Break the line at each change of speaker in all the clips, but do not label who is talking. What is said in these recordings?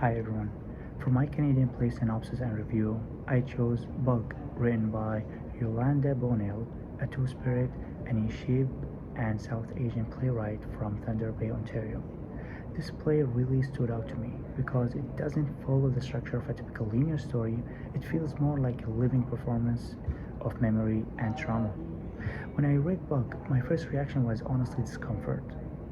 Hi everyone. For my Canadian play synopsis and review, I chose Bug, written by Yolanda Bonnell, a two-spirit Anishinaabe and South Asian playwright from Thunder Bay, Ontario. This play really stood out to me because it doesn't follow the structure of a typical linear story. It feels more like a living performance of memory and trauma. When I read Bug, my first reaction was honestly discomfort,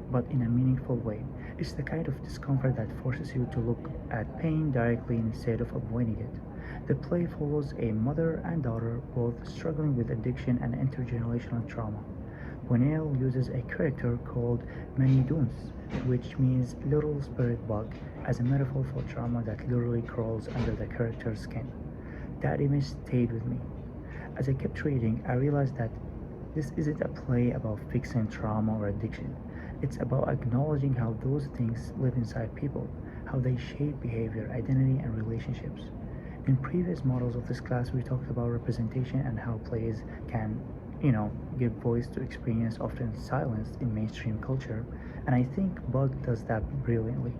but in a meaningful way. It's the kind of discomfort that forces you to look at pain directly instead of avoiding it. The play follows a mother and daughter both struggling with addiction and intergenerational trauma. Bonnell uses a character called Maniduns, which means little spirit bug, as a metaphor for trauma that literally crawls under the character's skin. That image stayed with me. As I kept reading, I realized that this isn't a play about fixing trauma or addiction. It's about acknowledging how those things live inside people, how they shape behavior, identity, and relationships. In previous models of this class, we talked about representation and how plays can, give voice to experience often silenced in mainstream culture, and I think Bug does that brilliantly.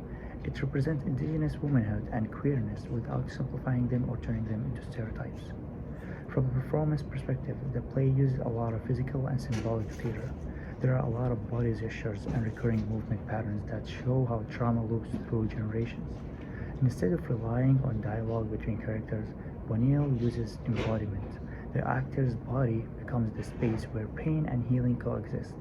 It represents indigenous womanhood and queerness without simplifying them or turning them into stereotypes. From a performance perspective, the play uses a lot of physical and symbolic theater. There are a lot of body gestures and recurring movement patterns that show how trauma loops through generations. Instead of relying on dialogue between characters, Bonnell uses embodiment. The actor's body becomes the space where pain and healing coexist.